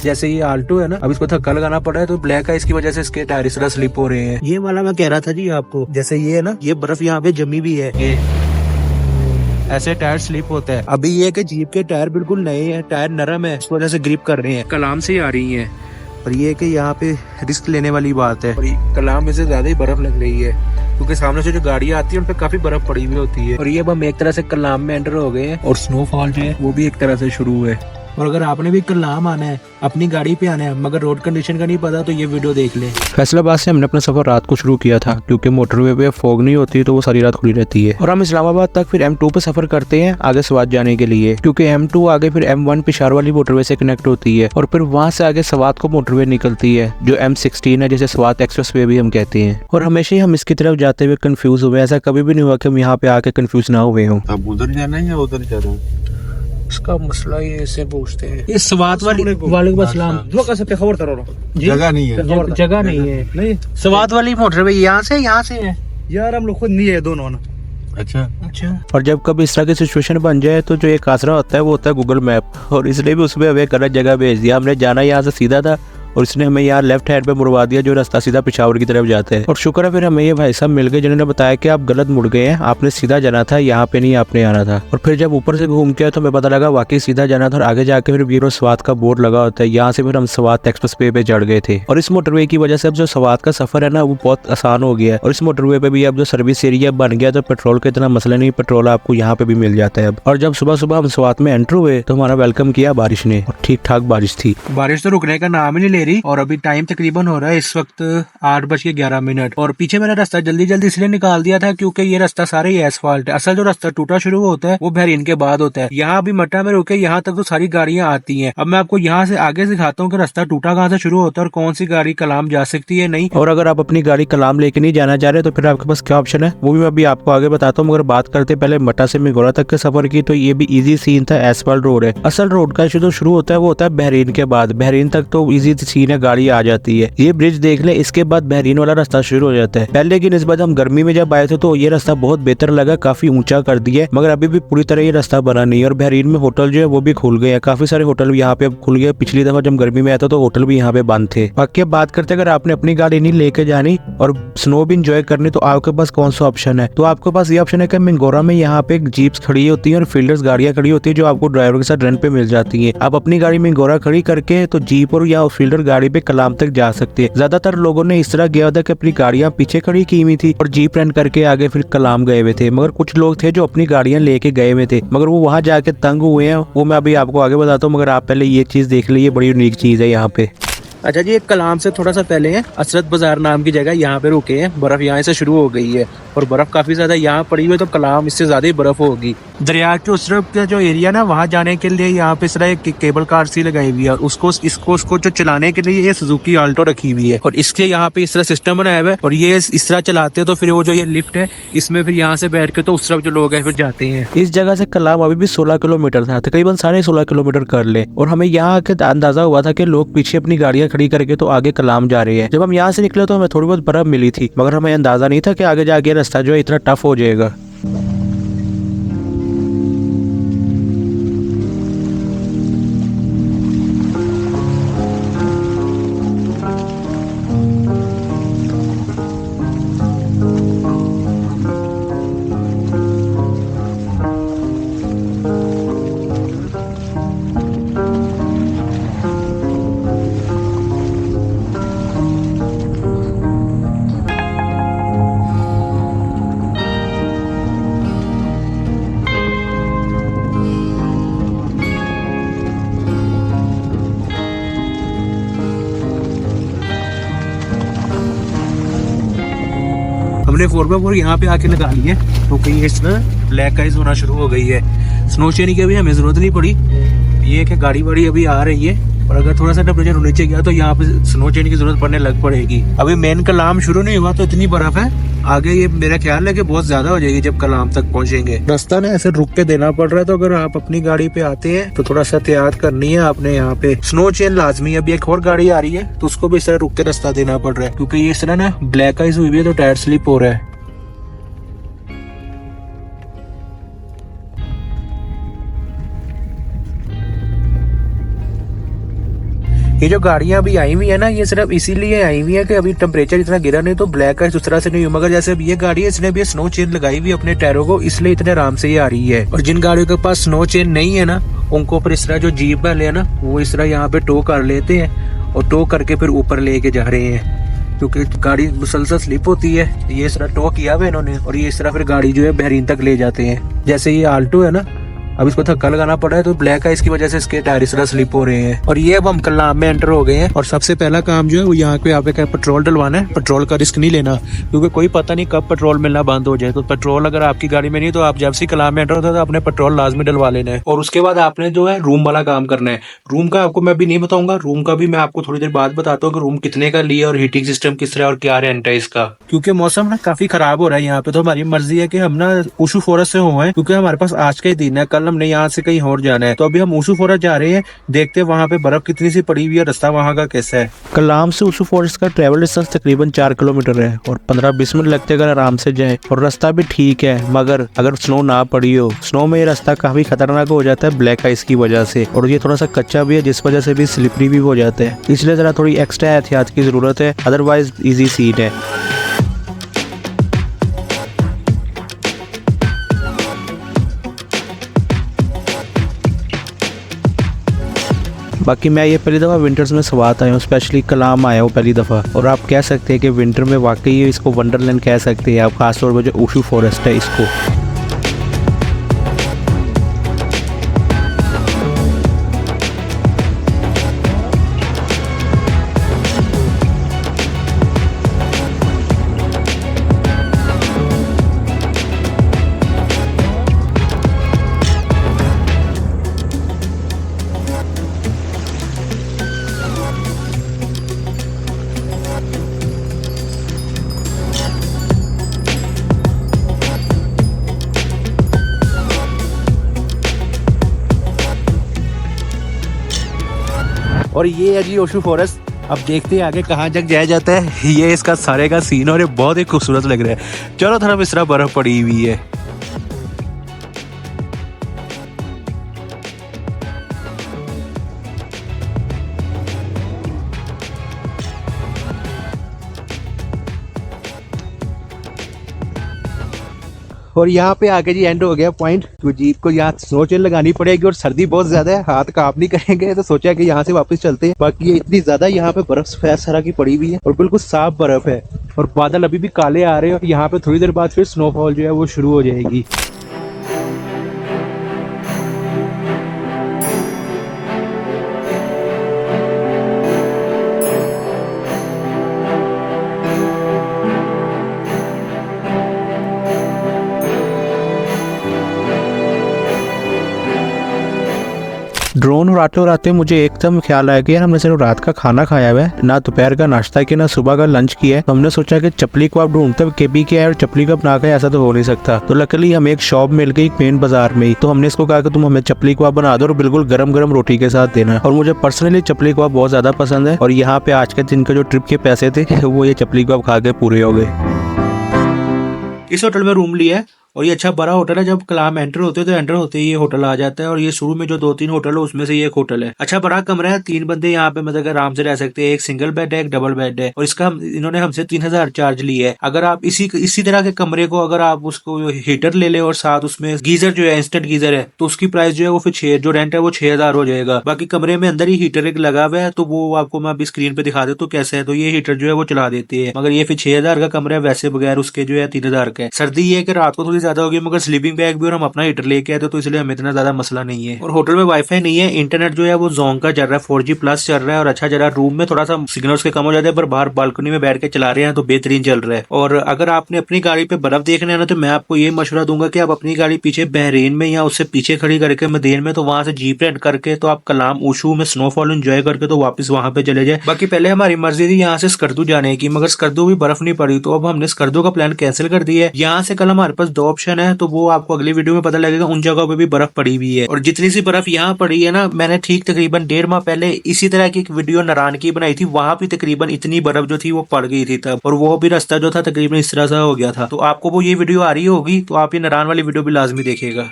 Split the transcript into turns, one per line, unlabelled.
जैसे ये आल्टो है ना, अब इसको धक्का लगाना पड़ रहा है तो ब्लैक आइस की वजह से इसके टायर इस तरह स्लिप हो रहे हैं। ये वाला मैं कह रहा था जी आपको, जैसे ये है ना, ये बर्फ यहाँ पे जमी भी है, ये ऐसे टायर स्लिप होता है। अभी ये कि जीप के टायर बिल्कुल नए हैं, टायर नरम है, इस वजह से ग्रिप कर रहे हैं, कलाम से ही आ रही हैं। और ये कि यहाँ पे रिस्क लेने वाली बात है, और कलाम में से ज्यादा ही बर्फ लग रही है क्योंकि सामने से जो गाड़ियाँ आती है उन पे काफी बर्फ पड़ी हुई होती है। और ये अब हम एक तरह से कलाम में एंटर हो गए हैं और स्नोफॉल जो है वो भी एक तरह से शुरू है। और अगर आपने भी कलाम आना है, अपनी गाड़ी पे आना है, मगर रोड कंडीशन का नहीं पता, तो ये वीडियो देख लें।
फैसलाबाद से हमने अपना सफर रात को शुरू किया था क्योंकि मोटरवे पे फॉग नहीं होती तो वो सारी रात खुली रहती है। और हम इस्लामाबाद तक फिर M2 पे सफर करते हैं आगे स्वात जाने के लिए, क्योंकि M2 आगे फिर M1 पिशावर वाली मोटरवे से कनेक्ट होती है और फिर वहाँ से आगे स्वात को मोटरवे निकलती है जो M16 है, जिसे स्वात एक्सप्रेस वे भी हम कहते हैं। और हमेशा ही हम इसकी तरफ जाते हुए कंफ्यूज हुए, ऐसा कभी भी नहीं हुआ कि हम यहाँ पे आके कंफ्यूज ना हुए हों।
अब उधर जाना है या उधर जाना है?
इसका मसला ये इससे पूछते हैं। ये स्वात वालेकुम अस्सलाम। खबर करो
जगह नहीं है,
जगह नहीं है। नहीं, स्वात वाली मोटरवे यहाँ से है
यार, हम लोग खुद नहीं है दोनों ना। अच्छा।
और जब कभी इस तरह की सिचुएशन बन जाए तो जो एक आसरा होता है वो होता है गूगल मैप, और इसलिए भी उसमें हमें गलत जगह भेज दिया। हमने जाना यहाँ से सीधा था और इसने हमें यहाँ लेफ्ट हैंड पे मुड़वा दिया जो रास्ता सीधा पिशावर की तरफ जाता है। और शुक्र है फिर हमें ये भाई साहब मिल गए जिन्होंने बताया कि आप गलत मुड़ गए हैं, आपने सीधा जाना था, यहाँ पे नहीं आपने आना था। और फिर जब ऊपर से घूम के तो हमें पता लगा वाकई सीधा जाना था और आगे जाके फिर वीरो स्वात का बोर्ड लगा होता है। यहाँ से फिर हम स्वात एक्सप्रेस वे पे चढ़ गए थे। और इस मोटरवे की वजह से अब जो स्वात का सफर है ना वो बहुत आसान हो गया है। और इस मोटरवे पे भी अब जो सर्विस एरिया बन गया तो पेट्रोल का इतना मसला नहीं, पेट्रोल आपको यहाँ पे भी मिल जाता है अब। और जब सुबह सुबह हम स्वात में एंटर हुए तो हमारा वेलकम किया बारिश ने, और ठीक ठाक बारिश थी।
बारिश तो रुकने का नाम ही नहीं ले रही। और अभी टाइम तकरीबन हो रहा है इस वक्त 8:11। और पीछे मैंने रास्ता जल्दी जल्दी इसलिए निकाल दिया था क्योंकि ये रास्ता सारे ही एसफाल्ट है। असल जो रास्ता टूटा शुरू होता है वो बहरीन के बाद होता है। यहाँ अभी मट्टा में रुके, यहाँ तक तो सारी गाड़ियां आती हैं। अब मैं आपको यहाँ से आगे दिखाता हूँ कि रास्ता टूटा कहाँ से शुरू होता है और कौन सी गाड़ी कलाम जा सकती है नहीं।
और अगर आप अपनी गाड़ी कलाम लेके नहीं जाना चाह रहे तो फिर आपके पास क्या ऑप्शन है वो भी मैं अभी आपको आगे बताता हूँ। मगर बात करते पहले मट्टा से मिगोरा तक के सफर की, तो ये भी इजी सीन था, एसफाल्ट रोड है। असल रोड का जो शुरू होता है वो होता है बहरीन के बाद। बहरीन तक तो इजी सीन है, गाड़ी आ जाती है। ये ब्रिज देख ले, इसके बाद बहरीन वाला रास्ता शुरू हो जाता है। पहले की निस्बत हम गर्मी में जब आए थे तो ये रास्ता बहुत बेहतर लगा, काफी ऊंचा कर दिया है, मगर अभी भी पूरी तरह ये रास्ता बना नहीं है। और बहरीन में होटल जो है वो भी खुल गए हैं, काफी सारे होटल यहाँ पे अब खुल गए। पिछली दफा जब गर्मी में आया था तो होटल भी यहाँ पे बंद थे। बाकी बात करते अगर आपने अपनी गाड़ी नहीं लेके जानी और स्नो भी इंजॉय करनी तो आपके पास कौन सा ऑप्शन है? तो आपके पास ये ऑप्शन है कि मिंगोरा में यहाँ पे जीप्स खड़ी होती है और फील्डर्स गाड़ियां खड़ी होती है जो आपको ड्राइवर के साथ रेंट पे मिल जाती है। आप अपनी गाड़ी मिंगोरा खड़ी करके तो जीप और या फील्डर गाड़ी पे कलाम तक जा सकते हैं। ज्यादातर लोगों ने इस तरह गया था कि अपनी गाड़ियां पीछे खड़ी की हुई थी और जीप रेंट करके आगे फिर कलाम गए हुए थे। मगर कुछ लोग थे जो अपनी गाड़ियां लेके गए हुए थे, मगर वो वहां जाके तंग हुए हैं, वो मैं अभी आपको आगे बताता हूँ। मगर आप पहले ये चीज देख लीजिए, बड़ी यूनिक चीज है यहाँ पे।
अच्छा जी, एक कलाम से थोड़ा सा पहले है असरत बाजार नाम की जगह, यहाँ पे रुके हैं। बर्फ यहाँ से शुरू हो गई है और बर्फ काफी ज्यादा यहाँ पड़ी हुई है, तो कलाम इससे ज्यादा ही बर्फ होगी। दरिया के उस तरफ का जो एरिया ना, वहाँ जाने के लिए यहाँ पे इस तरह एक केबल कार सी लगाई हुई है और उसको जो चलाने के लिए ये सुजुकी आल्टो रखी हुई है। और इसके यहाँ पे इस तरह सिस्टम बनाया हुआ है और ये इस तरह चलाते हैं तो फिर वो जो ये लिफ्ट है इसमें फिर यहाँ से बैठ के तो उस तरफ जो लोग हैं फिर जाते हैं।
इस जगह से कलाम अभी भी 16 किलोमीटर था, तकरीबन 16.5 किलोमीटर कर ले। और हमें यहाँ आके अंदाजा हुआ था कि लोग पीछे अपनी गाड़ियां खड़ी करके तो आगे कलाम जा रहे हैं। जब हम यहाँ से निकले तो हमें थोड़ी बहुत बर्फ मिली थी, मगर हमें अंदाजा नहीं था कि आगे जाके रास्ता जो है इतना टफ हो जाएगा।
हमने 4x4 यहाँ पे आके लगा ली है तो कहीं इसमें ब्लैक आइज होना शुरू हो गई है। स्नो चेन की अभी हमें जरूरत नहीं पड़ी, ये कि गाड़ी वाड़ी अभी आ रही है और अगर थोड़ा सा टेम्परेचर नीचे गया तो यहाँ पे स्नो चेन की जरूरत पड़ने लग पड़ेगी। अभी मेन कलाम शुरू नहीं हुआ तो इतनी बर्फ है, आगे ये मेरा ख्याल है कि बहुत ज्यादा हो जाएगी जब कलाम तक पहुंचेंगे। रास्ता ना ऐसे रुक के देना पड़ रहा है, तो अगर आप अपनी गाड़ी पे आते हैं तो थोड़ा सा एहतियात करनी है आपने। यहाँ पे स्नो चेन लाजमी है। अभी एक और गाड़ी आ रही है तो उसको भी इस तरह रुक के रास्ता देना पड़ रहा है क्योंकि ये इस तरह ना ब्लैक आइज हुई है तो टायर स्लिप हो रहा है। ये जो गाड़ियां अभी आई हुई है ना, ये सिर्फ इसीलिए आई हुई है कि अभी टेम्परेचर इतना गिरा नहीं तो ब्लैक आइस उस तरह से नहीं हुई। मगर जैसे अब ये गाड़ी है, इसने भी स्नो चेन लगाई हुई अपने टायरों को, इसलिए इतने आराम से ये आ रही है। और जिन गाड़ियों के पास स्नो चेन नहीं है ना, उनको फिर इस तरह जो जीप वाले है ना, वो इस तरह यहाँ पे टो कर लेते हैं और टो करके फिर ऊपर लेके जा रहे हैं, क्योंकि गाड़ी मुसलसल स्लिप होती है। ये इस तरह टो किया हुआ है इन्होंने और ये इस तरह फिर गाड़ी जो है बहरीन तक ले जाते हैं। जैसे ये आल्टो है ना, अब इसको धक्का लगाना पड़ा है तो ब्लैक आइस की वजह से इसके टायर इस तरह स्लिप हो रहे हैं। और ये अब हम कलाम में एंटर हो गए हैं और सबसे पहला काम जो है वो यहाँ पे आपके पेट्रोल डलवाना है। पेट्रोल का रिस्क नहीं लेना, क्योंकि कोई पता नहीं कब पेट्रोल मिलना बंद हो जाए। तो पेट्रोल अगर आपकी गाड़ी में नहीं तो आप जब से कलाम में एंटर होता है तो आपने पेट्रोल लाजमी डलवा लेना है। और उसके बाद आपने जो है रूम वाला काम करना है। रूम का आपको मैं अभी नहीं बताऊंगा, रूम का भी मैं आपको थोड़ी देर बाद बताता हूँ कि रूम कितने का लिया और हीटिंग सिस्टम किस तरह और क्या रेंट है इसका। क्योंकि मौसम ना काफी खराब हो रहा है यहाँ पे, तो हमारी मर्जी है कि हम ना ऊशू फॉरेस्ट से हुए हैं, क्योंकि हमारे पास आज का ही दिन है, कल हमने यहाँ से कहीं और जाना है। तो अभी हम ऊशू फॉरेस्ट जा रहे हैं, देखते हैं वहाँ पे बर्फ कितनी सी पड़ी हुई है, रास्ता वहाँ का कैसा है।
कलाम से ऊशू फॉरेस्ट का ट्रैवल डिस्टेंस तकरीबन 4 किलोमीटर है और 15-20 मिनट लगते अगर आराम से जाए। और रास्ता भी ठीक है, मगर अगर स्नो ना पड़ी हो, स्नो में ये रास्ता काफी खतरनाक हो जाता है ब्लैक आइस की वजह से। और ये थोड़ा सा कच्चा भी है, जिस वजह से भी स्लिपरी भी हो जाते हैं, इसलिए जरा थोड़ी एक्स्ट्रा एहतियात की जरूरत है, अदरवाइज इजी सीन है। बाकी मैं ये पहली दफ़ा विंटर्स में स्वात आया हूँ, स्पेशली कलाम आया हूँ पहली दफ़ा। और आप कह सकते हैं कि विंटर में वाकई इसको वंडरलैंड कह सकते हैं आप, खासतौर पर जो ऊशू फॉरेस्ट है इसको।
और ये है जी ओशू फॉरेस्ट। अब देखते हैं आगे कहाँ तक जाया जाता है। ये इसका सारे का सीन और ये बहुत ही खूबसूरत लग रहा है। चलो तरफ इस तरह बर्फ पड़ी हुई है। और यहाँ पे आके जी एंड हो गया पॉइंट। तो जीप को यहाँ स्नो चेन लगानी पड़ेगी और सर्दी बहुत ज्यादा है, हाथ काम नहीं करेंगे, तो सोचा कि यहाँ से वापस चलते हैं। बाकी ये इतनी ज्यादा यहाँ पे बर्फ सफेद तरह की पड़ी हुई है और बिल्कुल साफ बर्फ है और बादल अभी भी काले आ रहे हैं। और यहाँ पे थोड़ी देर बाद फिर स्नोफॉल जो है वो शुरू हो जाएगी।
ड्रोन उड़ाते मुझे एकदम ख्याल आया कि यार हमने सिर्फ रात का खाना खाया हुआ है, ना दोपहर का नाश्ता किया, ना सुबह का लंच किया है। तो हमने सोचा कि चपली कबाब ढूंढते केबी के और चपली कबाब ना खाए, ऐसा तो हो नहीं सकता। तो लकीली हमें एक शॉप मिल गई मेन बाजार में ही। तो हमने इसको कहा कि तुम हमें चपली कबाब बना दो और बिल्कुल गरम गरम रोटी के साथ देना। और मुझे पर्सनली चपली कबाब बहुत ज्यादा पसंद है और यहाँ पे आज के दिन का जो ट्रिप के पैसे थे वो ये चपली कबाब खा के पूरे हो गए।
इस होटल में रूम लिया है और ये अच्छा बड़ा होटल है। जब कलाम एंटर होते हैं तो एंटर होते ही ये होटल आ जाता है और ये शुरू में जो 2-3 होटल है उसमें से ये एक होटल है। अच्छा बड़ा कमरा है, 3 बंदे यहाँ पे मतलब आराम से रह सकते हैं। एक सिंगल बेड है, एक डबल बेड है और इसका इन्होंने हमसे 3000 चार्ज लिया है। अगर आप इसी तरह के कमरे को अगर आप उसको हीटर ले ले और साथ उसमें गीजर जो है इंस्टेंट गीजर है तो उसकी प्राइस जो है वो फिर जो रेंट है वो 6000 हो जाएगा। बाकी कमरे में अंदर ही हीटर एक लगा हुआ है, तो वो आपको मैं अभी स्क्रीन पे दिखा देता हूँ कैसे है। तो ये हीटर जो है वो चला देते हैं, मगर ये फिर 6000 का कमरा है, वैसे बगैर उसके जो है 3000 का है। सर्दी ये है कि रात को थोड़ी ज्यादा होगी, मगर स्लीपिंग बैग भी और हम अपना हीटर लेके आए तो इसलिए हमें इतना ज्यादा मसला नहीं है। और होटल में वाईफाई नहीं है, इंटरनेट जो है वो जोंग का चल रहा है, 4G प्लस चल रहा है और अच्छा चल रहा है। रूम में थोड़ा सा सिग्नल्स के कम हो जाते हैं, पर बाहर बालकनी में बैठ के चला रहे हैं तो बेहतरीन चल रहा है। और अगर आपने अपनी गाड़ी पे बर्फ देखना है ना, तो मैं आपको ये मशवरा दूंगा कि आप अपनी गाड़ी पीछे बहरीन में या उससे पीछे खड़ी करके मदीन में, तो वहां से जीप रेंट करके तो आप कलाम ऊशू में स्नोफॉल एंजॉय करके तो वापस वहां पे चले जाए। बाकी पहले हमारी मर्जी थी यहाँ से स्कर्दू जाने की, मगर स्कर्दू भी बर्फ नहीं पड़ी, तो अब हमने स्कर्दू का प्लान कैंसिल कर दिया है। यहाँ से कल हमारे पास 2 ऑप्शन है, तो वो आपको अगली वीडियो में पता लगेगा। उन जगहों पे भी बर्फ पड़ी हुई है और जितनी सी बर्फ यहाँ पड़ी है ना, मैंने ठीक तकरीबन 1.5 माह पहले इसी तरह की एक वीडियो नारायण की बनाई थी, वहां भी तकरीबन इतनी बर्फ जो थी वो पड़ गई थी तब, और वो भी रास्ता जो था तकरीबन इस तरह से हो गया था। तो आपको वो ये वीडियो आ रही होगी तो आप ये नारायण वाली वीडियो भी लाजमी देखिएगा।